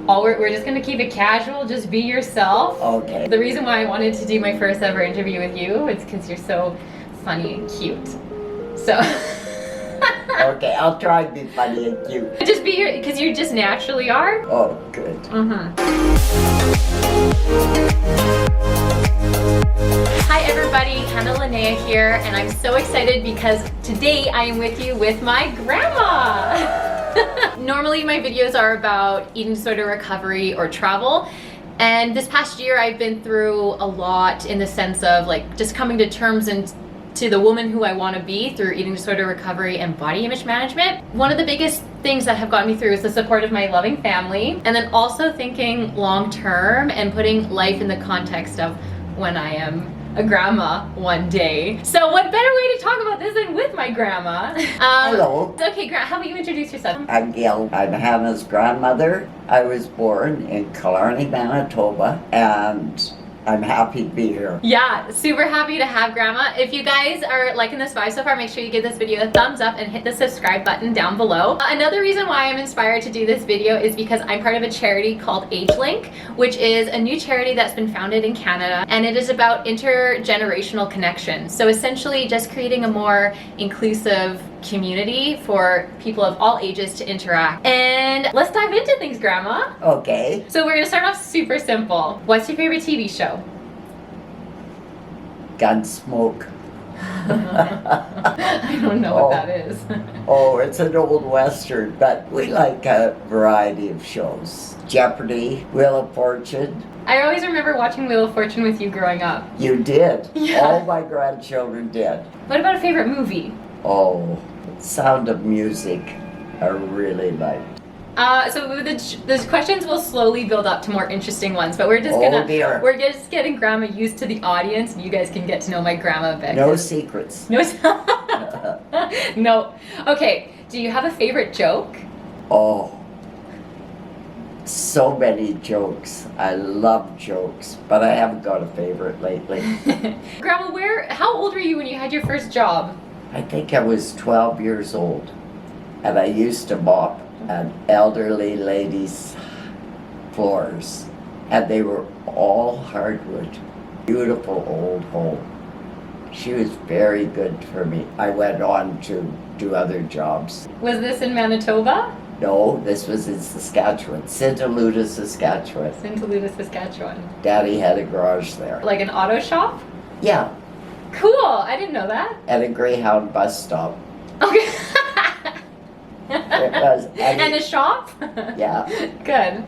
We're just gonna keep it casual, just be yourself. Okay. The reason why I wanted to do my first ever interview with you is because you're so funny and cute. So. Okay, I'll try to be funny and cute. Just be here, because you just naturally are. Oh, good. Hi everybody, Hannah Linnea here, and I'm so excited because today I am with you with my grandma. Normally my videos are about eating disorder recovery or travel, and this past year I've been through a lot in the sense of like just coming to terms and to the woman who I want to be through eating disorder recovery and body image management. One of the biggest things that have gotten me through is the support of my loving family, and then also thinking long term and putting life in the context of when I am a grandma one day. So what better way to talk about this than with my grandma? Hello. Okay, how about you introduce yourself? I'm Gail. I'm Hannah's grandmother. I was born in Killarney, Manitoba, and I'm happy to be here. Yeah, super happy to have grandma. If you guys are liking this vibe so far, make sure you give this video a thumbs up and hit the subscribe button down below. Another reason why I'm inspired to do this video is because I'm part of a charity called AgeLink, which is a new charity that's been founded in Canada, and it is about intergenerational connection. So essentially just creating a more inclusive community for people of all ages to interact. And let's dive into things, grandma. Okay. So we're gonna start off super simple. What's your favorite TV show? Gunsmoke. I don't know what that is. Oh, it's an old Western, but we like a variety of shows. Jeopardy, Wheel of Fortune. I always remember watching Wheel of Fortune with you growing up. You did. Yeah. All my grandchildren did. What about a favorite movie? Oh, Sound of Music, I really liked. So the questions will slowly build up to more interesting ones, but we're just we're just getting grandma used to the audience, and you guys can get to know my grandma a bit. No secrets. No. No. Okay. Do you have a favorite joke? Oh, so many jokes. I love jokes, but I haven't got a favorite lately. Grandma, how old were you when you had your first job? I think I was 12 years old, and I used to mop an elderly lady's floors, and they were all hardwood. Beautiful old home. She was very good for me. I went on to do other jobs. Was this in Manitoba? No, this was in Saskatchewan, Sintaluda, Saskatchewan. Sintaluda, Saskatchewan. Daddy had a garage there. Like an auto shop? Yeah, Cool, I didn't know that. at a Greyhound bus stop. Okay. It was, And a shop? yeah, Good.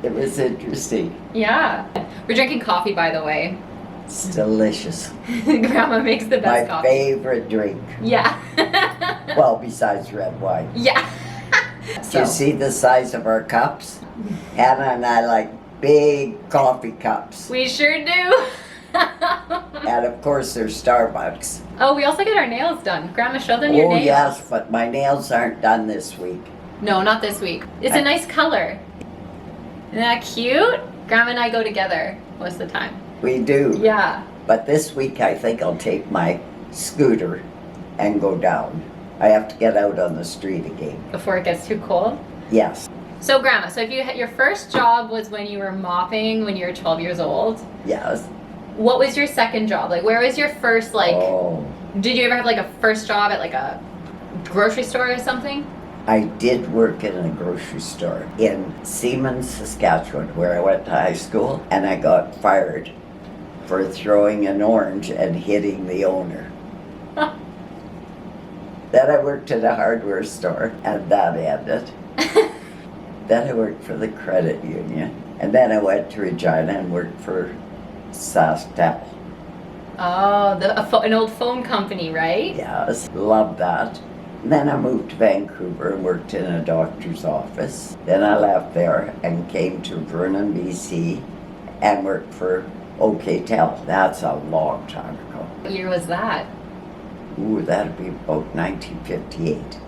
it was interesting. Yeah. We're drinking coffee, by the way. It's delicious. Grandma makes the best My coffee. favorite drink. Yeah. Well, besides red wine. Yeah. Do you see the size of our cups? Hannah and I like big coffee cups. We sure do. And of course, they're Starbucks. Oh, we also get our nails done. Grandma, show them your Oh, nails. yes, but my nails aren't done this week. No, not this week. It's a nice color. Isn't that cute? Grandma and I go together most of the time. We do. Yeah. But this week, I think I'll take my scooter and go down. I have to get out on the street again. Before it gets too cold. Yes. So, Grandma, so if you had your first job was when you were mopping when you were 12 years old. Yes. What was your second job? Like, where was your first, like, Oh, did you ever have, like, a first job at, like, a grocery store or something? I did work in a grocery store in Seaman, Saskatchewan, where I went to high school, and I got fired for throwing an orange and hitting the owner. Then I worked at a hardware store, and that ended. Then I worked for the credit union, and then I went to Regina and worked for SaskTel. Oh, an old phone company, right? Yes, loved that. Then I moved to Vancouver and worked in a doctor's office. Then I left there and came to Vernon, BC, and worked for OKTel. That's a long time ago. What year was that? Ooh, that'd be about 1958.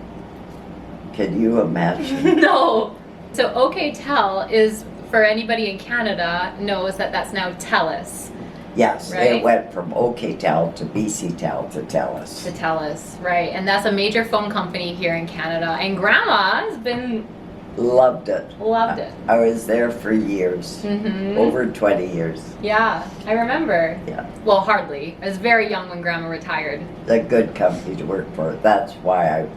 Can you imagine? No. So OKTel is, for anybody in Canada, knows that that's now TELUS. Yes, Right? it went from OKTel to BCTel to TELUS. To TELUS, right. And that's a major phone company here in Canada. And Grandma has been Loved it. Loved it. I was there for years, over 20 years. Yeah, I remember. Yeah. Well, hardly. I was very young when Grandma retired. A good company to work for. That's why I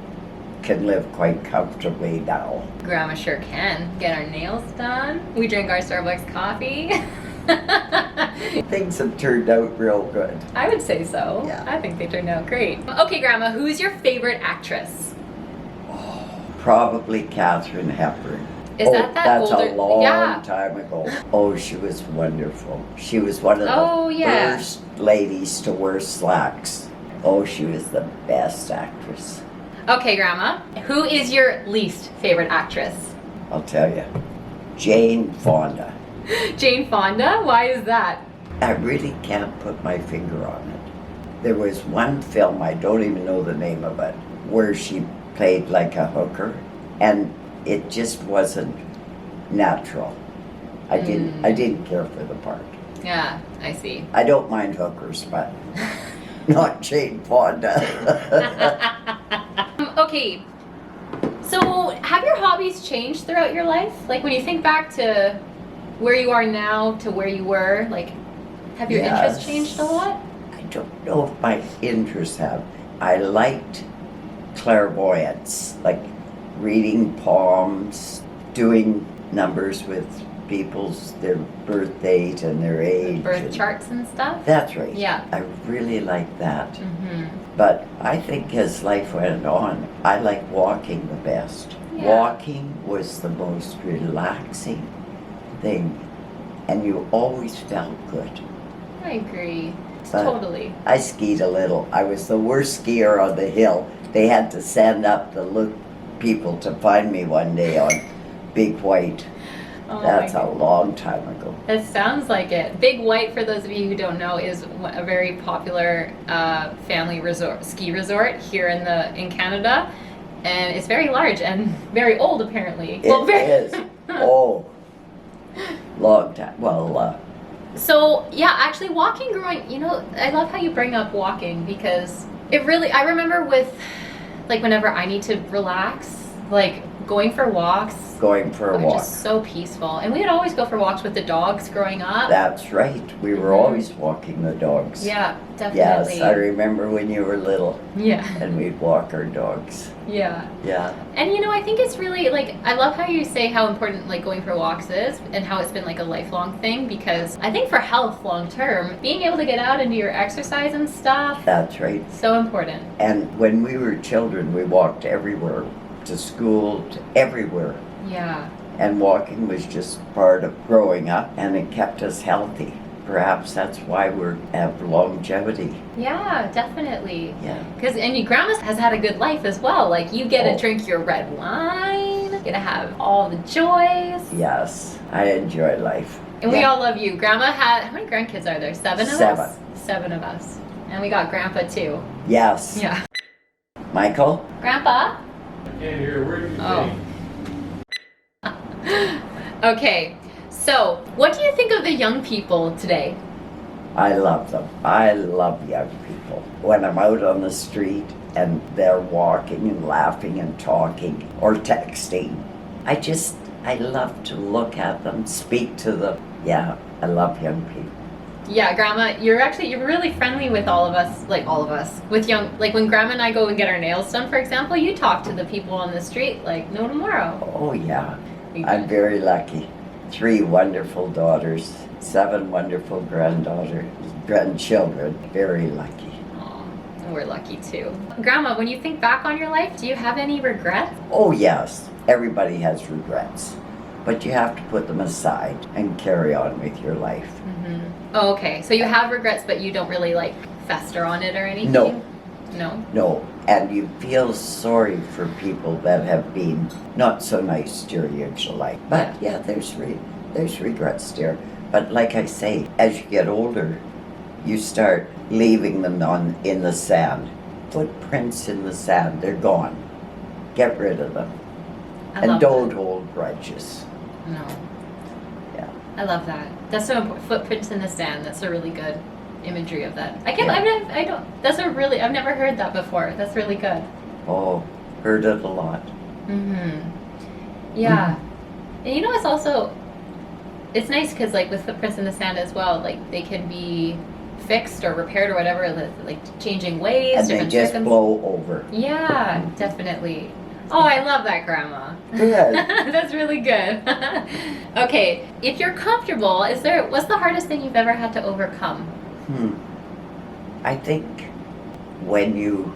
can live quite comfortably now. Grandma sure can. Get our nails done. We drink our Starbucks coffee. Things have turned out real good. I would say so. Yeah. I think they turned out great. Okay, Grandma, who's your favorite actress? Probably Katharine Hepburn. Is that that's older? a long Yeah. time ago. Oh, she was wonderful. She was one of the yeah. first ladies to wear slacks. Oh, she was the best actress. Okay, Grandma, who is your least favorite actress? I'll tell you. Jane Fonda. Jane Fonda? Why is that? I really can't put my finger on it. There was one film, I don't even know the name of it, where she played like a hooker, and it just wasn't natural. I didn't care for the part. Yeah, I see. I don't mind hookers, but not Jane Fonda. Okay, so have your hobbies changed throughout your life? Like when you think back to where you are now to where you were, like have your interests changed a lot? I don't know if my interests have. I liked clairvoyance, like reading palms, doing numbers with people's their birth date and their age. Birth charts and stuff? That's right. Yeah. I really like that. Mm-hmm. But I think as life went on, I like walking the best. Yeah. Walking was the most relaxing thing, and you always felt good. I agree. But Totally. I skied a little. I was the worst skier on the hill. They had to send up the people to find me one day on Big White. Oh That's my a long time ago. It sounds like it. Big White, for those of you who don't know, is a very popular family ski resort here in Canada, and it's very large and very old apparently. It is. Oh, long time. Well, So yeah, actually walking growing, I love how you bring up walking because it really, I remember with, like whenever I need to relax, like going for walks. Going for a walk. Just so peaceful. And we'd always go for walks with the dogs growing up. That's right. We were always walking the dogs. Yeah, definitely. Yes, I remember when you were little Yeah. and we'd walk our dogs. Yeah. Yeah. And I think it's really like, I love how you say how important like going for walks is and how it's been like a lifelong thing, because I think for health long term, being able to get out and do your exercise and stuff, That's right. so important. And when we were children, we walked everywhere, to school, to everywhere. Yeah. And walking was just part of growing up, and it kept us healthy. Perhaps that's why we have longevity. Yeah, definitely. Yeah. Because your grandma has had a good life as well. Like you get to drink your red wine, you get to have all the joys. Yes, I enjoy life. And we all love you. Grandma had, how many grandkids are there? 7 of us? 7. 7 of us. And we got Grandpa too. Yes. Yeah. Michael? Grandpa? Can't hear a word you Oh. Okay, so what do you think of the young people today? I love them. I love young people. When I'm out on the street and they're walking and laughing and talking or texting, I love to look at them, speak to them. Yeah, I love young people. Yeah, Grandma, you're really friendly with all of us, with young, like when Grandma and I go and get our nails done, for example, you talk to the people on the street like no tomorrow. Oh yeah, You I'm do. very lucky. 3 wonderful daughters, 7 wonderful grandchildren. Very lucky. Aw, and we're lucky too. Grandma, when you think back on your life, do you have any regrets? Oh yes, everybody has regrets, but you have to put them aside and carry on with your life. Mm-hmm. Oh, okay. So you have regrets, but you don't really like fester on it or anything? No. No? No, and you feel sorry for people that have been not so nice during your life. But yeah, there's regrets there. But like I say, as you get older, you start leaving them in the sand. Footprints in the sand, they're gone. Get rid of them. And don't hold grudges. No. Yeah. I love that. That's so important. Footprints in the sand. That's a really good imagery of that. I've never heard that before. That's really good. Oh, heard it a lot. Mm-hmm. Yeah. And you know, it's nice because like with footprints in the sand as well, like they can be fixed or repaired or whatever, like changing ways. And they just blow over. Yeah, definitely. Oh, I love that, Grandma. Good. That's really good. Okay, if you're comfortable, what's the hardest thing you've ever had to overcome? I think when you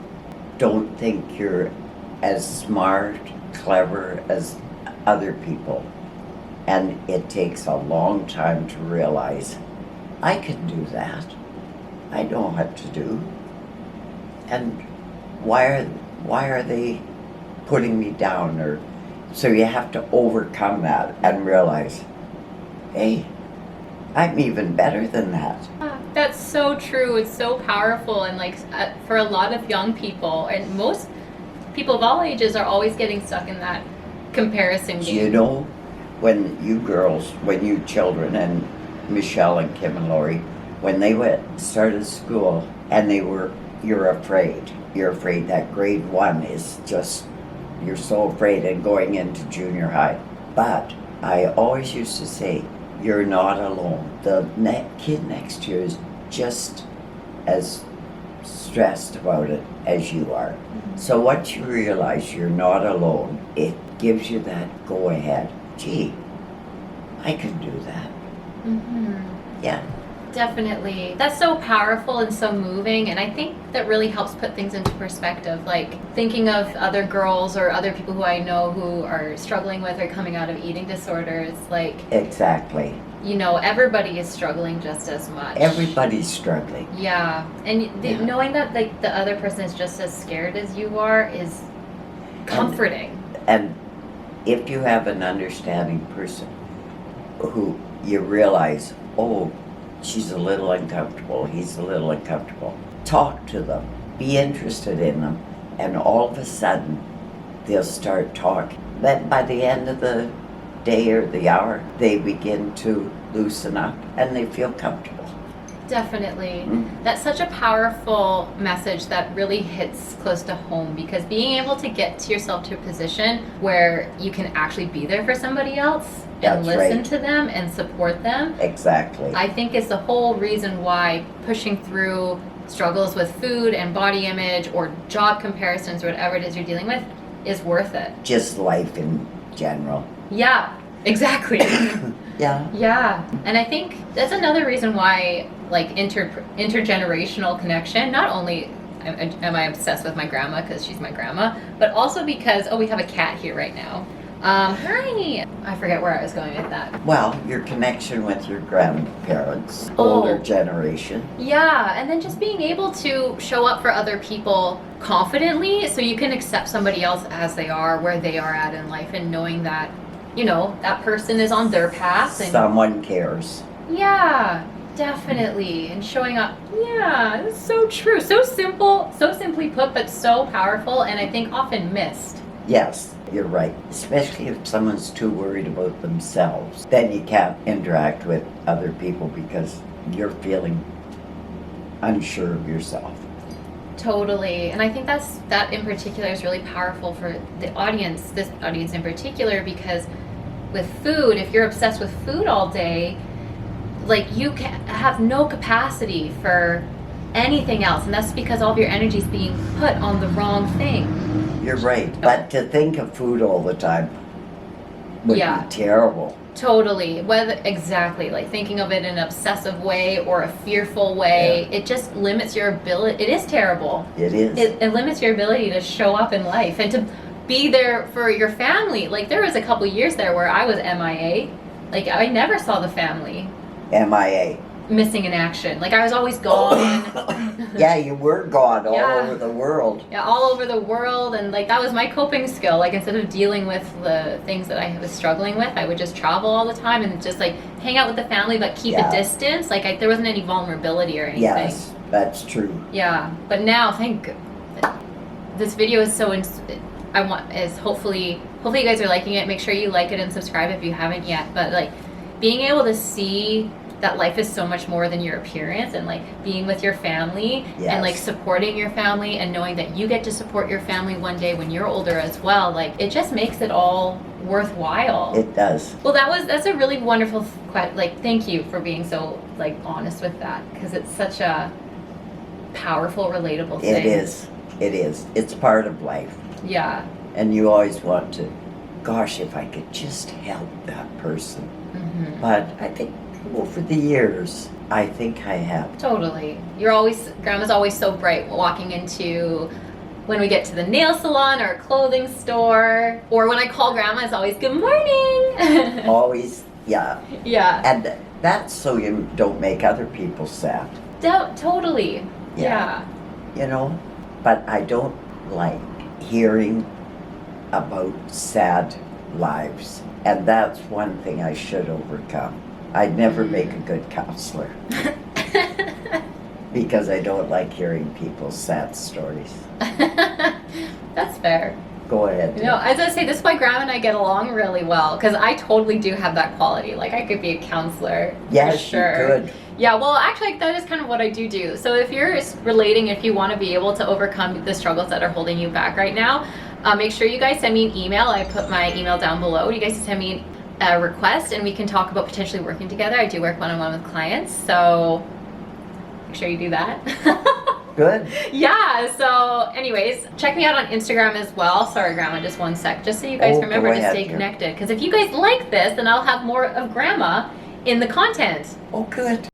don't think you're as smart, clever as other people, and it takes a long time to realize, I can do that. I know what to do. And why are they putting me down? Or so you have to overcome that and realize, hey, I'm even better than that. That's so true. It's so powerful, and like for a lot of young people, and most people of all ages are always getting stuck in that comparison game. You know, when you children, and Michelle and Kim and Lori, when they started school and you're afraid. You're afraid that grade 1 is just, you're so afraid, and going into junior high. But I always used to say, you're not alone. The kid next to you is just as stressed about it as you are. Mm-hmm. So once you realize you're not alone, it gives you that go ahead. Gee, I can do that. Mm-hmm. Yeah. Definitely. That's so powerful and so moving, and I think that really helps put things into perspective. Like thinking of other girls or other people who I know who are struggling with or coming out of eating disorders, like Exactly. you know, everybody is struggling just as much. Everybody's struggling. Yeah, and knowing that like the other person is just as scared as you are is comforting. And if you have an understanding person who you realize, oh, she's a little uncomfortable, he's a little uncomfortable, talk to them, be interested in them, and all of a sudden they'll start talking. Then by the end of the day or the hour, they begin to loosen up and they feel comfortable. Definitely. That's such a powerful message that really hits close to home, because being able to get yourself to a position where you can actually be there for somebody else and listen to them and support them. Exactly. I think is the whole reason why pushing through struggles with food and body image or job comparisons or whatever it is you're dealing with is worth it. Just life in general. Yeah, exactly. Yeah. Yeah, and I think that's another reason why, like, intergenerational connection, not only am I obsessed with my grandma because she's my grandma, but also because, we have a cat here right now. Hi! I forget where I was going with that. Well, your connection with your grandparents, older generation. Yeah, and then just being able to show up for other people confidently so you can accept somebody else as they are, where they are at in life, and knowing that, you know, that person is on their path. And someone cares. Yeah, definitely. And showing up. Yeah, it's so true. So simple, so simply put, but so powerful, and I think often missed. Yes, you're right. Especially if someone's too worried about themselves. Then you can't interact with other people because you're feeling unsure of yourself. Totally. And I think that in particular is really powerful for the audience, this audience in particular, because with food, if you're obsessed with food all day, like you have no capacity for anything else, and that's because all of your energy is being put on the wrong thing. You're right, but to think of food all the time would be terrible. Totally. Exactly, like thinking of it in an obsessive way or a fearful way, it just limits your ability. It is terrible. It is. It limits your ability to show up in life and to be there for your family. Like there was a couple years there where I was MIA. Like I never saw the family. MIA. Missing in action. Like I was always gone. Yeah, you were gone all over the world. Yeah, all over the world, and like that was my coping skill. Like instead of dealing with the things that I was struggling with, I would just travel all the time and just like hang out with the family, but keep a distance. Like there wasn't any vulnerability or anything. Yes, that's true. Yeah, but now this video is so. Hopefully you guys are liking it. Make sure you like it and subscribe if you haven't yet. But like being able to see that life is so much more than your appearance, and like being with your family Yes. and like supporting your family and knowing that you get to support your family one day when you're older as well. Like it just makes it all worthwhile. It does. Well, that's a really wonderful like thank you for being so like honest with that, because it's such a powerful, relatable thing. It is. It is. It's part of life. Yeah. And you always want to, gosh, if I could just help that person. Mm-hmm. But I think over the years, I think I have. Totally. Grandma's always so bright walking into, when we get to the nail salon or a clothing store, or when I call Grandma, it's always good morning. Always, yeah. Yeah. And that's so you don't make other people sad. Totally. Yeah. You know? But I don't like hearing about sad lives. And that's one thing I should overcome. I'd never make a good counselor. Because I don't like hearing people's sad stories. That's fair. Go ahead. You know, as I say, this is why Grandma and I get along really well, because I totally do have that quality. Like, I could be a counselor. Yes, for sure. you could. Yeah, well, actually, that is kind of what I do. So if you're relating, if you want to be able to overcome the struggles that are holding you back right now, make sure you guys send me an email. I put my email down below. You guys can send me a request, and we can talk about potentially working together. I do work one-on-one with clients, so make sure you do that. Good. Yeah, so anyways, check me out on Instagram as well. Sorry, Grandma, just one sec. Just so you guys remember to stay connected. Because if you guys like this, then I'll have more of Grandma in the content. Oh, good.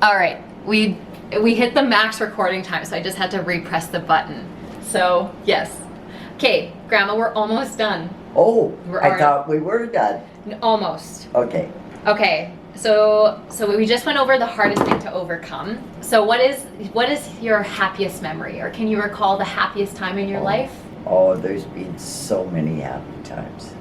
All right, we hit the max recording time, so I just had to repress the button. So, yes. Okay, Grandma, we're almost done. Oh, I thought we were done. Almost. Okay. Okay, so we just went over the hardest thing to overcome. So what is your happiest memory, or can you recall the happiest time in your life? Oh, there's been so many happy times,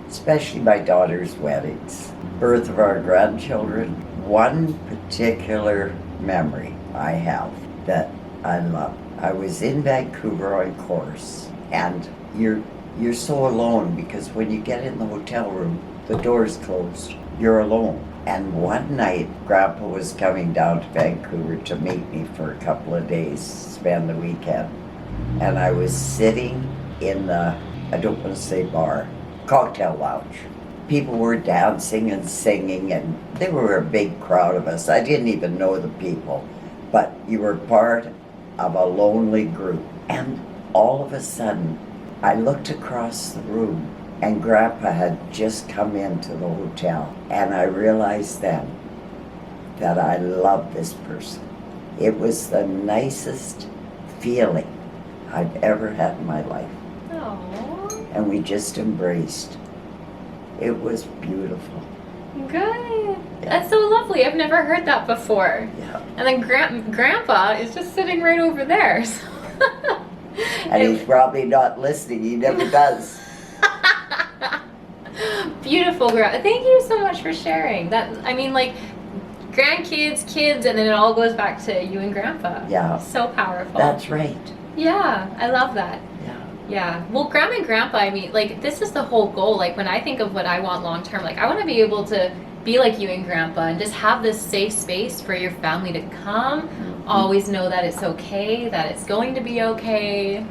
especially my daughter's weddings, birth of our grandchildren. One particular memory I have that I love. I was in Vancouver on course, and you're so alone because when you get in the hotel room, the door's closed. You're alone. And one night, Grandpa was coming down to Vancouver to meet me for a couple of days, spend the weekend. And I was sitting in the, I don't want to say bar, cocktail lounge. People were dancing and singing, and they were a big crowd of us. I didn't even know the people, but you were part of a lonely group. And all of a sudden, I looked across the room, and Grandpa had just come into the hotel. And I realized then that I loved this person. It was the nicest feeling I've ever had in my life. Aww. And we just embraced. It was beautiful. Good. Yeah. That's so lovely. I've never heard that before. Yeah. And then Grandpa is just sitting right over there. So And he's probably not listening. He never does. Beautiful, Grandpa. Thank you so much for sharing. That, I mean, like, grandkids, kids, and then it all goes back to you and Grandpa. Yeah. So powerful. That's right. Yeah, I love that. Yeah. Yeah. Well, Grandma and Grandpa, I mean, like, this is the whole goal. Like, when I think of what I want long term, like, I want to be able to be like you and Grandpa and just have this safe space for your family to come. Mm-hmm. Always know that it's okay, that it's going to be okay.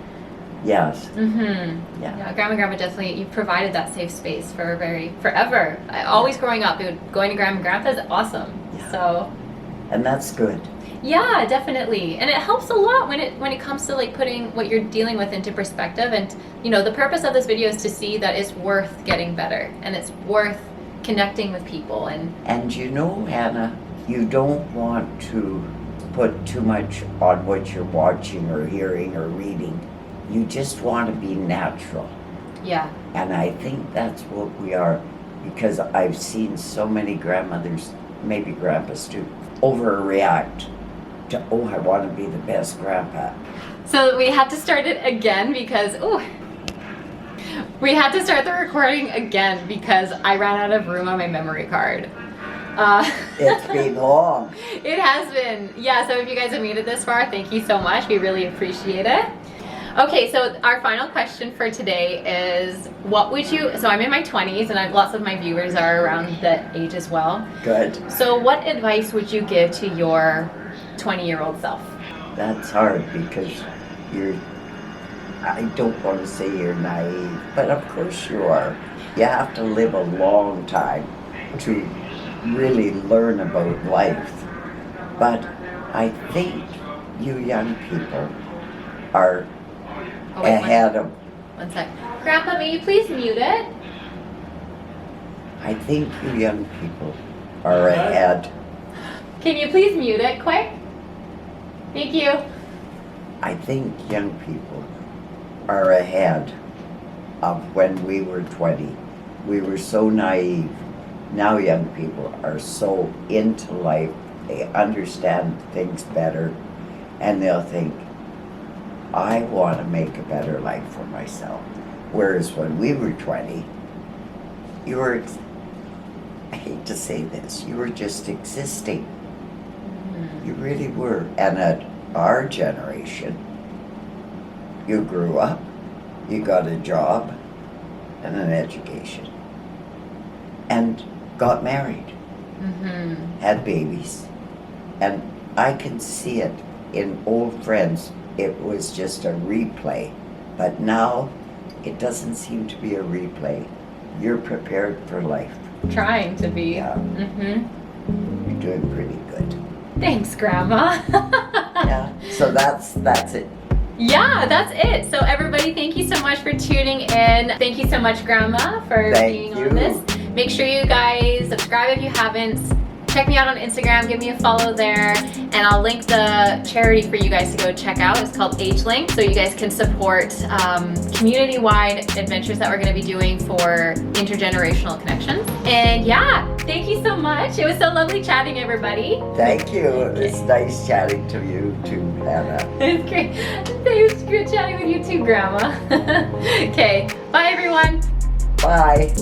Yes. Mm-hmm. Yeah. Yeah, Grandma and Grandpa definitely, you provided that safe space for forever. Always growing up, going to Grandma and Grandpa is awesome. Yeah. So. And that's good. Yeah, definitely. And it helps a lot when it comes to like putting what you're dealing with into perspective. And you know, the purpose of this video is to see that it's worth getting better and it's worth connecting with people. And you know, Hannah, you don't want to put too much on what you're watching or hearing or reading. You just want to be natural. Yeah. And I think that's what we are, because I've seen so many grandmothers, maybe grandpas too, overreact to, oh, I want to be the best grandpa. So we had to start it again because, we had to start the recording again because I ran out of room on my memory card. It's been long. It has been. Yeah, so if you guys have made it this far, thank you so much. We really appreciate it. Okay, so our final question for today is, what would you, so I'm in my 20s and lots of my viewers are around that age as well. Good. So what advice would you give to your 20-year-old self? That's hard because I don't want to say you're naive, but of course you are. You have to live a long time to really learn about life. But I think you young people are ahead of... One sec. Grandpa, may you please mute it? I think you young people are ahead. Can you please mute it quick? Thank you. I think young people are ahead of when we were 20. We were so naive. Now young people are so into life. They understand things better, and they'll think, I want to make a better life for myself. Whereas when we were 20, you were, I hate to say this, you were just existing. You really were. And at our generation, you grew up, you got a job and an education, and got married, had babies. And I can see it in old friends. It was just a replay. But now, it doesn't seem to be a replay. You're prepared for life. Trying to be. Yeah. You're doing pretty good. Thanks, Grandma. Yeah, so that's it. Yeah, that's it. So everybody, thank you so much for tuning in. Thank you so much, Grandma, for being on this. Make sure you guys subscribe if you haven't. Check me out on Instagram, give me a follow there, and I'll link the charity for you guys to go check out. It's called AgeLink, so you guys can support community-wide adventures that we're going to be doing for intergenerational connections. And yeah, thank you so much. It was so lovely chatting, everybody. Thank you. It's nice chatting to you too, Hannah. It's great. It was good chatting with you too, Grandma. Okay, bye everyone. Bye.